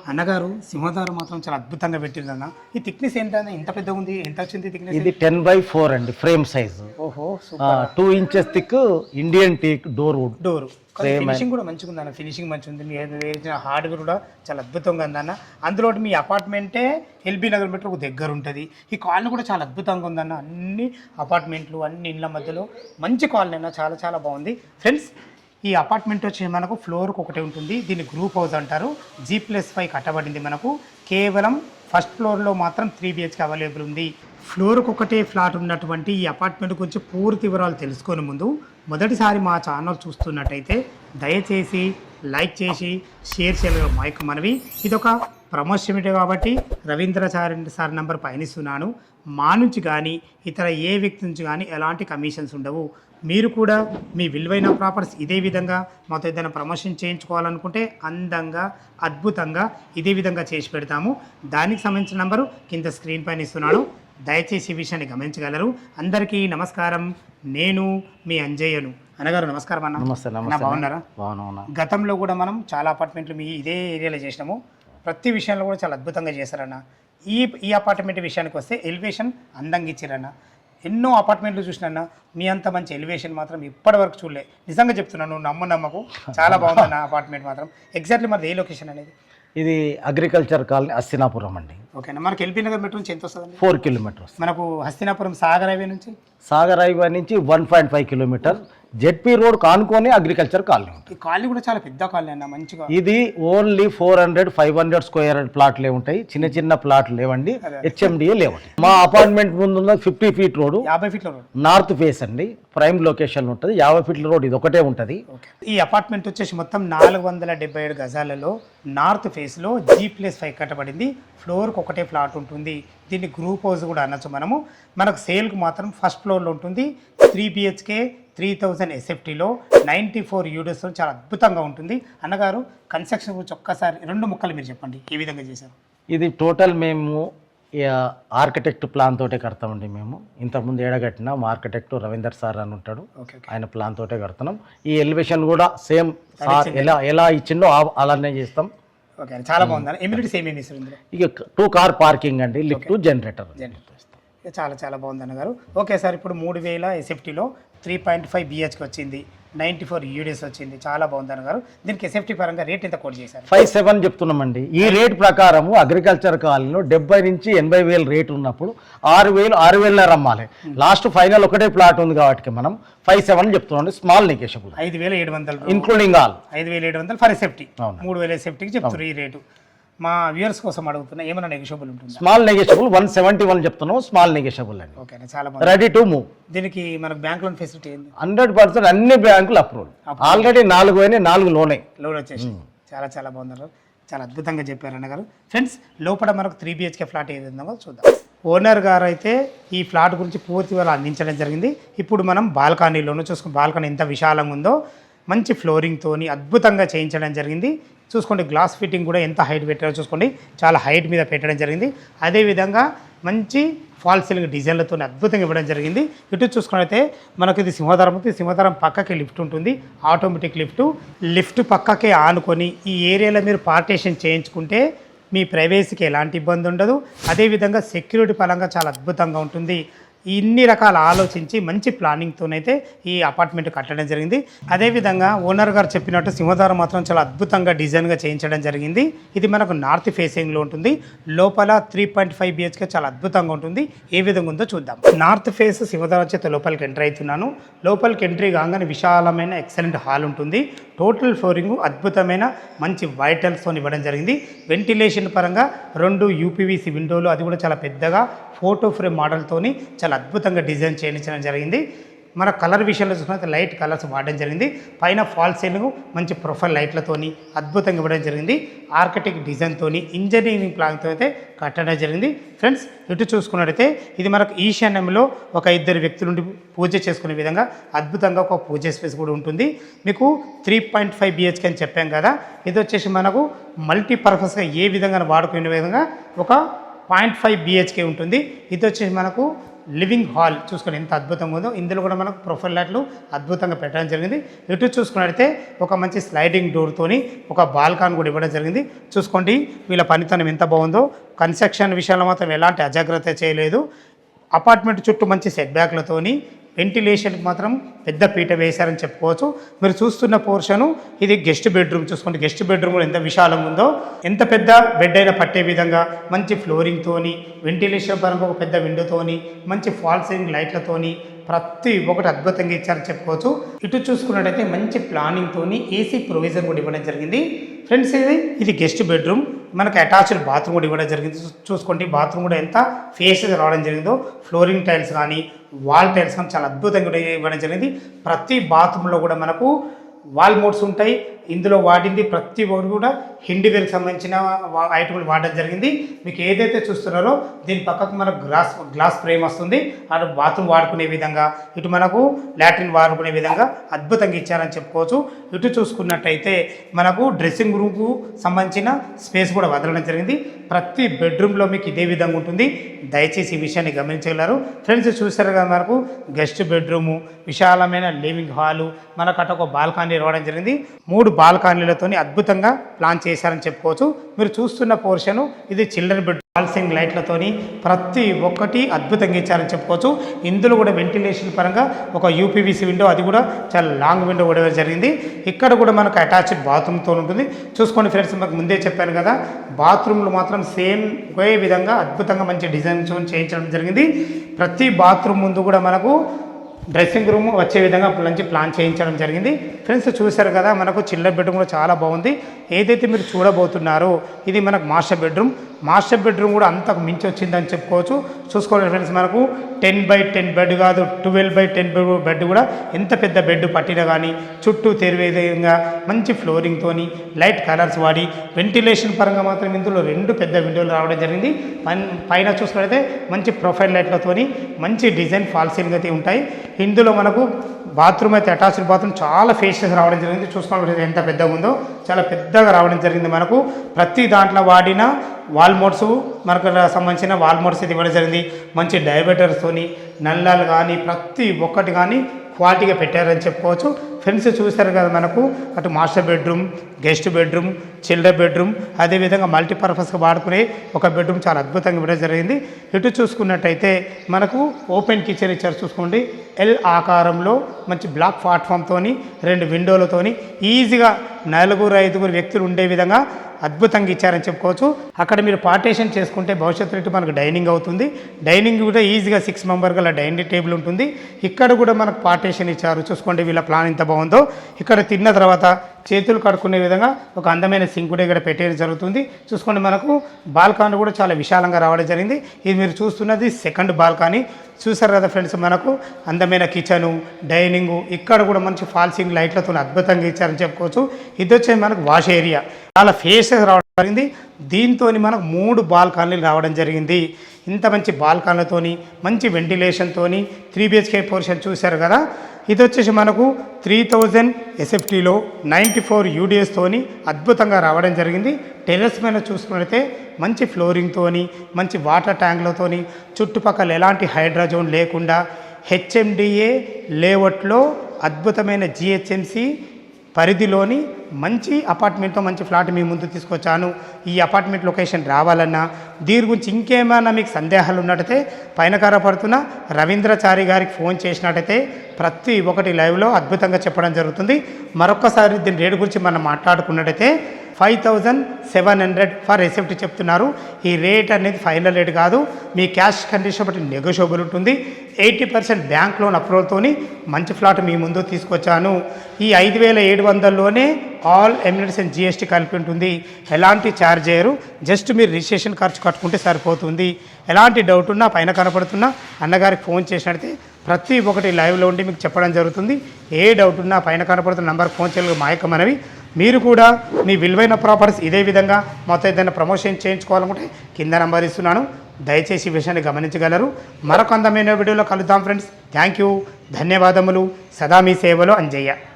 అన్నగారు సింహదారు మాత్రం చాలా అద్భుతంగా పెట్టిందన్న. ఈ థిక్నెస్ ఏంటన్నా ఇంత పెద్దగా ఉంది? ఎంత వచ్చింది థిక్నెస్? ఇది 10/4 అండి ఫ్రేమ్ సైజు. ఓహో, 2 inches thick Indian teak door wood. Finishing కూడా మంచిగా ఉంది అన్న. ఫినిషింగ్ మంచిగా ఉంది. వేసిన హార్డ్వేర్ కూడా చాలా అద్భుతంగా ఉందన్న. అందులో మీ అపార్ట్మెంటే ఎల్బీ నగర్ మెట్రోకు దగ్గర ఉంటుంది. ఈ కాలనీ కూడా చాలా అద్భుతంగా ఉందన్న. అన్ని అపార్ట్మెంట్లు అన్ని ఇళ్ళ మధ్యలో మంచి కాలనీ అన్న. చాలా చాలా బాగుంది ఫ్రెండ్స్. ఈ అపార్ట్మెంట్ వచ్చి మనకు ఫ్లోర్కి ఒకటే ఉంటుంది. దీన్ని గ్రూప్ హౌస్ అంటారు. G+5 కట్టబడింది. మనకు కేవలం ఫస్ట్ ఫ్లోర్లో మాత్రం 3 BHK అవైలబుల్ ఉంది. ఫ్లోర్కి ఒకటే ఫ్లాట్ ఉన్నటువంటి ఈ అపార్ట్మెంట్ గురించి పూర్తి వివరాలు తెలుసుకునే ముందు మొదటిసారి మా ఛానల్ చూస్తున్నట్టయితే దయచేసి లైక్ చేసి షేర్ చేయగల మైక్ మనవి. ఇదొక ప్రమోషన్ కాబట్టి రవీంద్రాచార్య సార్ నెంబర్ పయనిస్తున్నాను. మా నుంచి కానీ ఇతర ఏ వ్యక్తి నుంచి కానీ ఎలాంటి కమిషన్స్ ఉండవు. మీరు కూడా మీ విలువైన ప్రాపర్టీస్ ఇదే విధంగా మాతో ఏదైనా ప్రమోషన్ చేయించుకోవాలనుకుంటే అందంగా అద్భుతంగా ఇదే విధంగా చేసి పెడతాము. దానికి సంబంధించిన నెంబరు కింద స్క్రీన్ పైన ఇస్తున్నాను. దయచేసి ఈ విషయాన్ని గమనించగలరు. అందరికీ నమస్కారం. నేను మీ అంజయ్యను. అన్నగారు నమస్కారం అన్న. నమస్తే. బాగున్నారా? బాగున్నా. గతంలో కూడా మనం చాలా అపార్ట్మెంట్లు మీ ఇదే ఏరియాలో చేసినాము. ప్రతి విషయంలో కూడా చాలా అద్భుతంగా చేశారన్న. ఈ అపార్ట్మెంట్ విషయానికి వస్తే ఎలివేషన్ అందంగా ఇచ్చారన్న. ఎన్నో అపార్ట్మెంట్లు చూసినా మీ అంత మంచి ఎలివేషన్ మాత్రం ఇప్పటివరకు చూడలే. నిజంగా చెప్తున్నాను, నమ్మకు చాలా బాగుందన్న అపార్ట్మెంట్ మాత్రం. ఎగ్జాక్ట్లీ మరి ఏ లొకేషన్ అనేది? ఇది అగ్రికల్చర్ కాలనీ హస్తినాపురం అండి. ఓకేనా. మనకి ఎల్బీ నగర్ మెట్రో నుంచి ఎంత వస్తుంది? 4 కిలోమీటర్స్. మనకు హస్తినాపురం సాగర్ హైవే నుంచి 1.5 కిలోమీటర్. జెడ్పీ రోడ్ కానుకొని అగ్రికల్చర్ కాలనీ ఉంటుంది. ఈ కాలనీ కూడా చాలా పెద్ద కాలనీ అన్న. మంచిగా ఇది ఓన్లీ 400-500 స్క్వేర్ ప్లాట్లే ఉంటాయి. చిన్న చిన్న ప్లాట్లు లేవండి. HMDA లేవండి. మా అపార్ట్మెంట్ ముందు 50 ఫీట్ రోడ్, 50 ఫీట్ల రోడ్ నార్త్ ఫేస్ అండి. ప్రైమ్ లొకేషన్ ఉంటుంది. 50 ఫీట్ల రోడ్ ఇది ఒకటే ఉంటుంది. ఈ అపార్ట్మెంట్ వచ్చేసి మొత్తం 477 గజాలలో నార్త్ ఫేస్లో G+5 కట్టబడింది. ఫ్లోర్కి ఒకటే ఫ్లాట్ ఉంటుంది. దీన్ని గ్రూప్ హౌస్ కూడా అనొచ్చు మనము. మనకు సేల్కి మాత్రం ఫస్ట్ ఫ్లోర్లో ఉంటుంది. 3 BHK 3000 SFTలో 94 యూనిట్స్ చాలా అద్భుతంగా ఉంటుంది. అన్నగారు కన్స్ట్రక్షన్ గురించి ఒక్కసారి 2 ముక్కలు మీరు చెప్పండి, ఏ విధంగా చేశారు? ఇది టోటల్ మేము ఆర్కిటెక్ట్ ప్లాన్ తోటే కడతామండి. మేము ఇంతకుముందు ఏడగట్టినా మా ఆర్కిటెక్ట్ రవీందర్ సార్ అని ఉంటాడు. ఆయన ప్లాన్ తోటే కడతాం. ఈ ఎలివేషన్ కూడా సేమ్ సార్ ఎలా ఇచ్చిండో అలానే చేస్తాం. ఓకే, చాలా బాగుంది. ఎమ్యూనిటీస్ ఏమేమి ఇస్తారు ఇందులో? ఇక 2 కార్ పార్కింగ్ అండి, లిఫ్ట్, జనరేటర్. చాలా చాలా బాగుంది అన్నగారు. ఓకే సార్, ఇప్పుడు 3000 SFTలో 3.5 BHK వచ్చింది, 94 యూనిట్స్ వచ్చింది. చాలా బాగుంది అన్నగారు. దీనికి SFT పరంగా రేట్ ఎంత కోట్ చేశారు? 57 చెప్తున్నామండి. ఈ రేట్ ప్రకారము అగ్రికల్చర్ కాలనీలో 70 నుంచి 80 వేలు రేట్ ఉన్నప్పుడు 6,000 అమ్మాలి. లాస్ట్ ఫైనల్ ఒకటే ప్లాట్ ఉంది కాబట్టి మనం 57 చెప్తున్నాం. Small negotiable 5,700 including all. 5,700 for SFT. 3,000 SFTకి చెప్తారు ఈ రేటు. మా వ్యూవర్స్ కోసం అడుగుతున్నా, ఏమైనా నెగోషియబుల్ ఉంటుంది? స్మాల్ నెగోషియబుల్ 171 చెప్తున్నాం. స్మాల్ నెగోషియబుల్ అండి. ఓకే, చాలా బాగుంది. Ready to move. దీనికి మనకు బ్యాంక్ లోన్ ఫెసిలిటీ ఏంది? 100% అన్ని బ్యాంకులు అప్రూవల్. ఆల్రెడీ 4 అయినాయి, 4 లోన్ వచ్చేసి. చాలా చాలా బాగున్నారు. చాలా అద్భుతంగా చెప్పారు అన్నగారు. ఫ్రెండ్స్, లోపల మనకు 3 BHK ఫ్లాట్ ఏ విధంగా చూద్దాం. ఓనర్ గారు అయితే ఈ ఫ్లాట్ గురించి పూర్తి వివరాలు అందించడం జరిగింది. ఇప్పుడు మనం బాల్కనీలోనూ చూసుకుని బాల్కనీ ఎంత విశాలంగా ఉందో మంచి ఫ్లోరింగ్తోని అద్భుతంగా చేయించడం జరిగింది. చూసుకోండి, గ్లాస్ ఫిట్టింగ్ కూడా ఎంత హైట్ పెట్టారో చూసుకోండి. చాలా హైట్ మీద పెట్టడం జరిగింది. అదేవిధంగా మంచి ఫాల్ సీలింగ్ డిజైన్లతో అద్భుతంగా ఇవ్వడం జరిగింది. ఇటు చూసుకున్నట్లయితే మనకు ఇది సింహద్వారం ఉంది. సింహద్వారం పక్కకే లిఫ్ట్ ఉంటుంది, ఆటోమేటిక్ లిఫ్ట్ పక్కకే ఆనుకొని ఈ ఏరియాలో మీరు పార్టీషన్ చేయించుకుంటే మీ ప్రైవసీకి ఎలాంటి ఇబ్బంది ఉండదు. అదేవిధంగా సెక్యూరిటీ పరంగా చాలా అద్భుతంగా ఉంటుంది. ఇన్ని రకాల ఆలోచించి మంచి ప్లానింగ్తోనైతే ఈ అపార్ట్మెంట్ కట్టడం జరిగింది. అదేవిధంగా ఓనర్ గారు చెప్పినట్టు సింహద్వారం మాత్రం చాలా అద్భుతంగా డిజైన్గా చేయించడం జరిగింది. ఇది మనకు నార్త్ ఫేసింగ్లో ఉంటుంది. లోపల 3.5 BHK చాలా అద్భుతంగా ఉంటుంది. ఏ విధంగా ఉందో చూద్దాం. నార్త్ ఫేస్ సింహద్వారం చేత లోపలికి ఎంటర్ అవుతున్నాను. లోపలికి ఎంట్రీ కాగానే విశాలమైన ఎక్సలెంట్ హాల్ ఉంటుంది. టోటల్ ఫ్లోరింగ్ అద్భుతమైన మంచి వైటల్స్తో ఇవ్వడం జరిగింది. వెంటిలేషన్ పరంగా 2 UPVC విండోలు, అది కూడా చాలా పెద్దగా ఫోటో ఫ్రేమ్ మోడల్తోని చాలా అద్భుతంగా డిజైన్ చేయించడం జరిగింది. మన కలర్ విషయంలో చూసుకుంటే లైట్ కలర్స్ వాడడం జరిగింది. పైన ఫాల్ సీలింగ్ మంచి ప్రొఫైల్ లైట్లతోని అద్భుతంగా ఇవ్వడం జరిగింది. ఆర్కిటెక్ట్ డిజైన్తోని ఇంజనీరింగ్ ప్లాన్తో అయితే కట్టడం జరిగింది. ఫ్రెండ్స్, ఇటు చూసుకున్నట్టయితే ఇది మనకు ఈశాన్యంలో ఒక 2 వ్యక్తుల నుండి పూజ చేసుకునే విధంగా అద్భుతంగా ఒక పూజ స్పేస్ కూడా ఉంటుంది. మీకు 3.5 BHK అని చెప్పాం కదా, ఇది వచ్చేసి మనకు మల్టీపర్పస్గా ఏ విధంగా వాడుకునే విధంగా ఒక 0.5 BHK ఉంటుంది. ఇది వచ్చేసి మనకు లివింగ్ హాల్ చూసుకొని ఎంత అద్భుతంగా ఉందో. ఇందులో కూడా మనకు ప్రొఫైల్ లైట్లు అద్భుతంగా పెట్టడం జరిగింది. ఇటు చూసుకున్నట్లయితే ఒక మంచి స్లైడింగ్ డోర్తోని ఒక బాల్కాన్ కూడా ఇవ్వడం జరిగింది. చూసుకోండి వీళ్ళ పనితనం ఎంత బాగుందో. కన్స్ట్రక్షన్ విషయంలో మాత్రం ఎలాంటి అజాగ్రత్త చేయలేదు. అపార్ట్మెంట్ చుట్టూ మంచి సెట్ బ్యాక్లతోని వెంటిలేషన్కి మాత్రం పెద్ద పీట వేశారని చెప్పుకోవచ్చు. మీరు చూస్తున్న పోర్షను ఇది గెస్ట్ బెడ్రూమ్. చూసుకోండి గెస్ట్ బెడ్రూమ్ కూడా ఎంత విశాలంగా ఉందో. ఎంత పెద్ద బెడ్ అయినా పట్టే విధంగా మంచి ఫ్లోరింగ్తోని, వెంటిలేషన్ పరంగా ఒక పెద్ద విండోతోని, మంచి ఫాల్ సీలింగ్ లైట్లతోని ప్రతి ఒక్కటి అద్భుతంగా ఇచ్చారని చెప్పుకోవచ్చు. ఇటు చూసుకున్నట్టయితే మంచి ప్లానింగ్తోని ఏసీ ప్రొవిజన్ కూడా ఇవ్వడం జరిగింది. ఫ్రెండ్స్ ఇది గెస్ట్ బెడ్రూమ్. మనకు అటాచ్డ్ బాత్రూమ్ కూడా ఇవ్వడం జరిగింది. చూసుకోండి బాత్రూమ్ కూడా ఎంత ఫేస్గా రావడం జరిగిందో. ఫ్లోరింగ్ టైల్స్ కానీ వాల్ టైల్స్ కానీ చాలా అద్భుతంగా కూడా ఇవ్వడం జరిగింది. ప్రతి బాత్రూంలో కూడా మనకు వాల్ మోడ్స్ ఉంటాయి. ఇందులో వాడింది ప్రతి ఒక్కరు కూడా హిండీవేర్కి సంబంధించిన ఐటమ్లు వాడడం జరిగింది. మీకు ఏదైతే చూస్తున్నారో దీని పక్కకు మనకు గ్లాస్ ఫ్రేమ్ వస్తుంది. అటు బాత్రూమ్ వాడుకునే విధంగా, ఇటు మనకు లాట్రిన్ వాడుకునే విధంగా అద్భుతంగా ఇచ్చారని చెప్పుకోవచ్చు. ఇటు చూసుకున్నట్టయితే మనకు డ్రెస్సింగ్ రూమ్కు సంబంధించిన స్పేస్ కూడా వదలడం జరిగింది. ప్రతి బెడ్రూమ్లో మీకు ఇదే విధంగా ఉంటుంది. దయచేసి ఈ విషయాన్ని గమనించగలరు. ఫ్రెండ్స్ చూసారు కదా మనకు గెస్ట్ బెడ్రూము, విశాలమైన లివింగ్ హాలు, మనకు అటు ఒక బాల్కనీ రావడం జరిగింది. 3 బాల్కనీలతో అద్భుతంగా ప్లాన్ చేశారని చెప్పుకోవచ్చు. మీరు చూస్తున్న పోర్షను ఇది చిల్డ్రన్ బెడ్ ఫాల్సింగ్ లైట్లతోని ప్రతి ఒక్కటి అద్భుతంగా ఇచ్చారని చెప్పుకోవచ్చు. ఇందులో కూడా వెంటిలేషన్ పరంగా ఒక యూపీవీసీ విండో, అది కూడా చాలా లాంగ్ విండో కూడా జరిగింది. ఇక్కడ కూడా మనకు అటాచ్డ్ బాత్రూమ్తో ఉంటుంది. చూసుకోండి ఫ్రెండ్స్, మాకు ముందే చెప్పాను కదా, బాత్రూమ్లు మాత్రం సేమ్ ఒకే విధంగా అద్భుతంగా మంచి డిజైన్ చేయించడం జరిగింది. ప్రతి బాత్రూమ్ ముందు కూడా మనకు డ్రెస్సింగ్ రూమ్ వచ్చే విధంగా మంచి ప్లాన్ చేయించడం జరిగింది. ఫ్రెండ్స్ చూశారు కదా మనకు చిల్డ్రన్ బెడ్రూమ్ కూడా చాలా బాగుంది. ఏదైతే మీరు చూడబోతున్నారో ఇది మనకు మాస్టర్ బెడ్రూమ్. మాస్టర్ బెడ్రూమ్ కూడా అంతకు మించి వచ్చిందని చెప్పుకోవచ్చు. చూసుకోండి ఫ్రెండ్స్, మనకు 10x10 బెడ్ కాదు, 12x10 బెడ్ కూడా ఎంత పెద్ద బెడ్ పట్టినా కానీ చుట్టూ తెరివేదంగా మంచి ఫ్లోరింగ్తోని లైట్ కలర్స్ వాడి వెంటిలేషన్ పరంగా మాత్రం ఇందులో 2 పెద్ద విండోలు రావడం జరిగింది. పైన చూసుకుంటే మంచి ప్రొఫైల్ లైట్లతోని మంచి డిజైన్ ఫాల్ సీలింగ్ అయితే ఉంటాయి. ఇందులో మనకు బాత్రూమ్ అయితే అటాచ్డ్ బాత్రూమ్ చాలా ఫేషియస్ రావడం జరిగింది. చూసుకోవాలి ఎంత పెద్దగా ఉందో, చాలా పెద్దగా రావడం జరిగింది. మనకు ప్రతి దాంట్లో వాడిన వాల్ మోడ్స్, మనకు సంబంధించిన వాల్ మోడ్స్ ఇది ఇవ్వడం జరిగింది. మంచి డైవర్టర్స్తోని నల్లాలు కానీ ప్రతి ఒక్కటి కానీ క్వాలిటీగా పెట్టారని చెప్పుకోవచ్చు. ఫ్రెండ్స్ చూశారు కదా మనకు అటు master bedroom, guest bedroom, children bedroom, అదేవిధంగా మల్టీపర్పస్గా వాడుకునే ఒక బెడ్రూమ్ చాలా అద్భుతంగా ఇవ్వడం జరిగింది. ఇటు చూసుకున్నట్టయితే మనకు ఓపెన్ కిచెన్ ఇచ్చారు. చూసుకోండి ఎల్ ఆకారంలో మంచి బ్లాక్ ప్లాట్ఫామ్తోని 2 విండోలతోని ఈజీగా 4-5 వ్యక్తులు ఉండే విధంగా అద్భుతంగా ఇచ్చారని చెప్పుకోవచ్చు. అక్కడ మీరు పార్టీషన్ చేసుకుంటే భవిష్యత్తులో ఇటు మనకు డైనింగ్ అవుతుంది. డైనింగ్ కూడా ఈజీగా 6 మెంబర్ గల డైనింగ్ టేబుల్ ఉంటుంది. ఇక్కడ కూడా మనకు పార్టీషన్ ఇచ్చారు. చూసుకోండి వీళ్ళ ప్లాన్ ఎంత బాగుందో. ఇక్కడ తిన్న తర్వాత చేతులు కడుక్కునే విధంగా ఒక అందమైన సింక్ కూడా ఇక్కడ పెట్టేయడం జరుగుతుంది. చూసుకోండి మనకు బాల్కనీ కూడా చాలా విశాలంగా రావడం జరిగింది. ఇది మీరు చూస్తున్నది సెకండ్ బాల్కనీ. చూసారు కదా ఫ్రెండ్స్, మనకు అందమైన కిచెను, డైనింగు, ఇక్కడ కూడా మంచి ఫాల్సింగ్ లైట్లతో అద్భుతంగా ఇచ్చారని చెప్పుకోవచ్చు. ఇది వచ్చేది మనకు వాష్ ఏరియా, చాలా ఫేసెస్ రావడం జరిగింది. దీంతో మనకు 3 బాల్కనీలు రావడం జరిగింది. ఇంత మంచి బాల్కనీలతోని మంచి వెంటిలేషన్తోని 3 BHK పోర్షన్ చూశారు కదా. ఇది వచ్చేసి మనకు 3000 SFTలో 94 UDSతోని అద్భుతంగా రావడం జరిగింది. టెర్రస్ పైన చూసుకుంటే మంచి ఫ్లోరింగ్తోని మంచి వాటర్ ట్యాంక్లతోని చుట్టుపక్కల ఎలాంటి హైడ్రాజోన్ లేకుండా HMDA లేఅవుట్లో అద్భుతమైన GHMC పరిధిలోని మంచి అపార్ట్మెంట్తో మంచి ఫ్లాట్ మీ ముందు తీసుకొచ్చాను. ఈ అపార్ట్మెంట్ లొకేషన్ రావాలన్నా దీని గురించి ఇంకేమైనా మీకు సందేహాలు ఉన్నట్టయితే పైన కనపడుతున్న రవీంద్రచారి గారికి ఫోన్ చేసినట్టయితే ప్రతి ఒక్కటి లైవ్లో అద్భుతంగా చెప్పడం జరుగుతుంది. మరొక్కసారి దీని రేటు గురించి మనం మాట్లాడుకున్నట్టయితే 5700 ఫర్ SFT చెప్తున్నారు. ఈ రేట్ అనేది ఫైనల్ రేట్ కాదు, మీ క్యాష్ కండిషన్ బట్టి నెగోషియబుల్ ఉంటుంది. 80% బ్యాంక్ లోన్ అప్రూవల్తోని మంచి ఫ్లాట్ మీ ముందు తీసుకొచ్చాను. ఈ 5700లోనే ఆల్ ఎమ్యూనిటీస్ అండ్ GST కలిపి ఉంటుంది. ఎలాంటి ఛార్జ్ చేయరు, జస్ట్ మీరు రిజిస్ట్రేషన్ ఖర్చు కట్టుకుంటే సరిపోతుంది. ఎలాంటి డౌట్ ఉన్నా పైన కనపడుతున్నా అన్నగారికి ఫోన్ చేసినట్టయితే ప్రతి ఒక్కటి లైవ్లో ఉండి మీకు చెప్పడం జరుగుతుంది. ఏ డౌట్ ఉన్నా పైన కనపడుతున్న నెంబర్కి ఫోన్ చేయగల మా యొక్క మనవి. మీరు కూడా మీ విలువైన ప్రాపర్టీస్ ఇదే విధంగా మొత్తం ఏదైనా ప్రమోషన్ చేయించుకోవాలనుకుంటే కింద నెంబర్ ఇస్తున్నాను, దయచేసి ఈ విషయాన్ని గమనించగలరు. మరొక అందమైన వీడియోలో కలుద్దాం ఫ్రెండ్స్. థ్యాంక్ యూ, ధన్యవాదములు. సదా మీ సేవలో అంజయ్య.